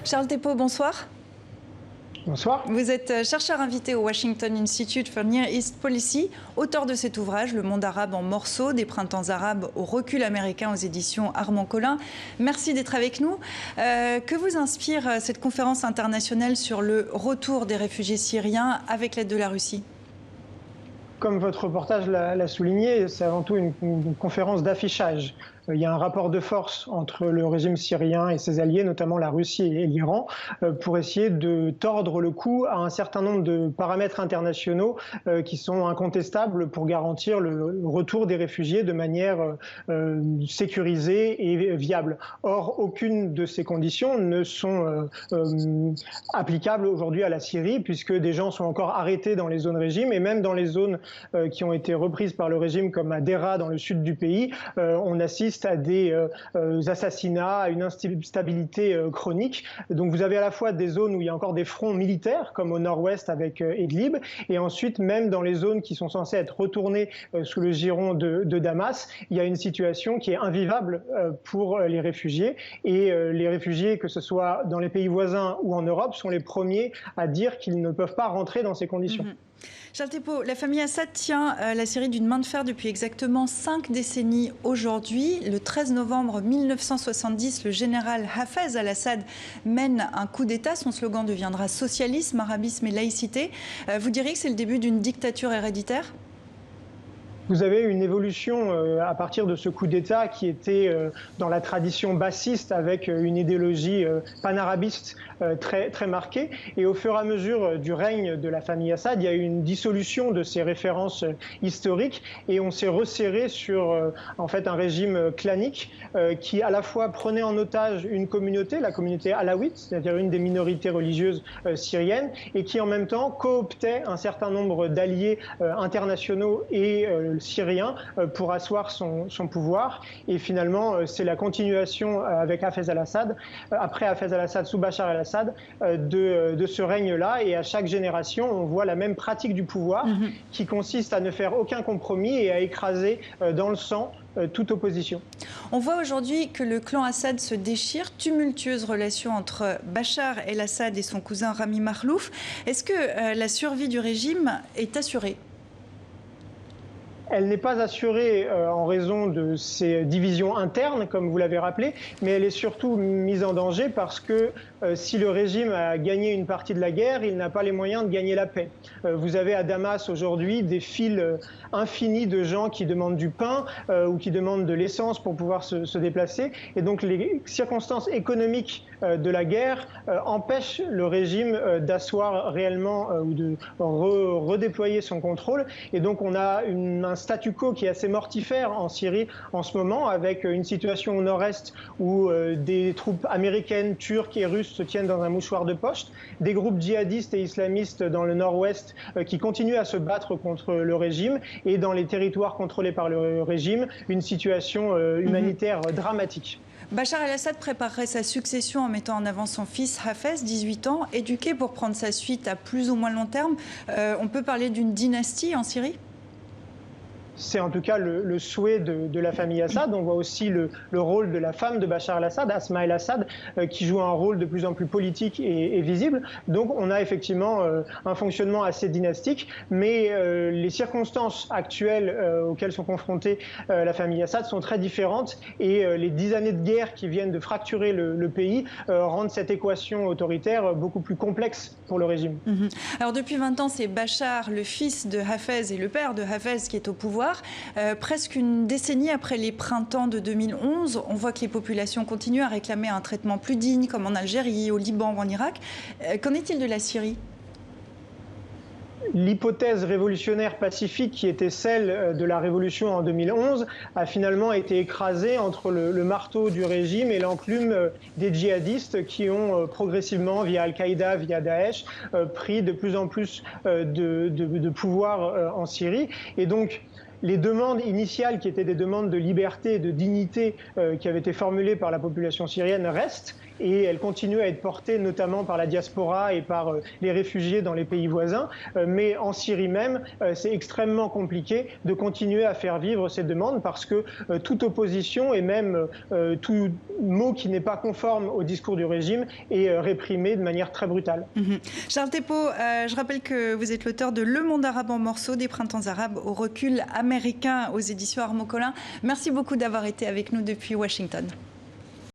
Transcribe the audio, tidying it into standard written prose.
Charles Thépeau, bonsoir. Bonsoir. Vous êtes chercheur invité au Washington Institute for Near East Policy, auteur de cet ouvrage, Le monde arabe en morceaux, des printemps arabes au recul américain aux éditions Armand Collin. Merci d'être avec nous. Que vous inspire cette conférence internationale sur le retour des réfugiés syriens avec l'aide de la Russie ? Comme votre reportage l'a souligné, c'est avant tout une conférence d'affichage. Il y a un rapport de force entre le régime syrien et ses alliés, notamment la Russie et l'Iran, pour essayer de tordre le cou à un certain nombre de paramètres internationaux qui sont incontestables pour garantir le retour des réfugiés de manière sécurisée et viable. Or, aucune de ces conditions ne sont applicables aujourd'hui à la Syrie, puisque des gens sont encore arrêtés dans les zones régime, et même dans les zones qui ont été reprises par le régime, comme à Deraa, dans le sud du pays, on assiste à des assassinats, à une instabilité chronique. Donc vous avez à la fois des zones où il y a encore des fronts militaires, comme au nord-ouest avec Idlib, et ensuite même dans les zones qui sont censées être retournées sous le giron de Damas, il y a une situation qui est invivable pour les réfugiés. Et les réfugiés, que ce soit dans les pays voisins ou en Europe, sont les premiers à dire qu'ils ne peuvent pas rentrer dans ces conditions. Charles Thépeau, la famille Assad tient la Syrie d'une main de fer depuis exactement 5 décennies aujourd'hui. Le 13 novembre 1970, le général Hafez al-Assad mène un coup d'État. Son slogan deviendra socialisme, arabisme et laïcité. Vous diriez que c'est le début d'une dictature héréditaire ? Vous avez une évolution à partir de ce coup d'État qui était dans la tradition bassiste avec une idéologie panarabiste très marquée. Et au fur et à mesure du règne de la famille Assad, il y a eu une dissolution de ces références historiques et on s'est resserré sur en fait un régime clanique qui à la fois prenait en otage une communauté, la communauté alaouite, c'est-à-dire une des minorités religieuses syriennes, et qui en même temps cooptait un certain nombre d'alliés internationaux et syrien pour asseoir son pouvoir. Et finalement, c'est la continuation avec Hafez al-Assad, après Hafez al-Assad sous Bachar al-Assad, de ce règne-là. Et à chaque génération, on voit la même pratique du pouvoir qui consiste à ne faire aucun compromis et à écraser dans le sang toute opposition. On voit aujourd'hui que le clan Assad se déchire, tumultueuse relation entre Bachar el-Assad et son cousin Rami Makhlouf. Est-ce que la survie du régime est assurée ? Elle n'est pas assurée en raison de ces divisions internes, comme vous l'avez rappelé, mais elle est surtout mise en danger parce que si le régime a gagné une partie de la guerre, il n'a pas les moyens de gagner la paix. Vous avez à Damas aujourd'hui des files infinis de gens qui demandent du pain ou qui demandent de l'essence pour pouvoir se déplacer. Et donc les circonstances économiques de la guerre empêchent le régime d'asseoir réellement ou de redéployer son contrôle. Et donc on a un statu quo qui est assez mortifère en Syrie en ce moment, avec une situation au nord-est où des troupes américaines, turques et russes se tiennent dans un mouchoir de poche, des groupes djihadistes et islamistes dans le nord-ouest qui continuent à se battre contre le régime, et dans les territoires contrôlés par le régime, une situation humanitaire dramatique. Bachar el-Assad préparerait sa succession en mettant en avant son fils Hafez, 18 ans, éduqué pour prendre sa suite à plus ou moins long terme. On peut parler d'une dynastie en Syrie ? C'est en tout cas le souhait de la famille Assad. On voit aussi le rôle de la femme de Bachar el-Assad, Asma el-Assad, qui joue un rôle de plus en plus politique et visible. Donc on a effectivement un fonctionnement assez dynastique, mais les circonstances actuelles auxquelles sont confrontées la famille Assad sont très différentes, et les 10 années de guerre qui viennent de fracturer le pays rendent cette équation autoritaire beaucoup plus complexe pour le régime. Alors depuis 20 ans, c'est Bachar, le fils de Hafez et le père de Hafez, qui est au pouvoir. Presque une décennie après les printemps de 2011, on voit que les populations continuent à réclamer un traitement plus digne, comme en Algérie, au Liban ou en Irak. Qu'en est-il de la Syrie ? L'hypothèse révolutionnaire pacifique qui était celle de la révolution en 2011 a finalement été écrasée entre le marteau du régime et l'enclume des djihadistes qui ont progressivement, via Al-Qaïda, via Daesh, pris de plus en plus de pouvoir en Syrie. Et donc, les demandes initiales, qui étaient des demandes de liberté et de dignité qui avaient été formulées par la population syrienne, restent. Et elles continuent à être portées notamment par la diaspora et par les réfugiés dans les pays voisins. Mais en Syrie même, c'est extrêmement compliqué de continuer à faire vivre ces demandes parce que toute opposition et même tout mot qui n'est pas conforme au discours du régime est réprimé de manière très brutale. Charles Thépeau, je rappelle que vous êtes l'auteur de Le Monde arabe en morceaux, des printemps arabes au recul américain aux éditions Armand Collin. Merci beaucoup d'avoir été avec nous depuis Washington.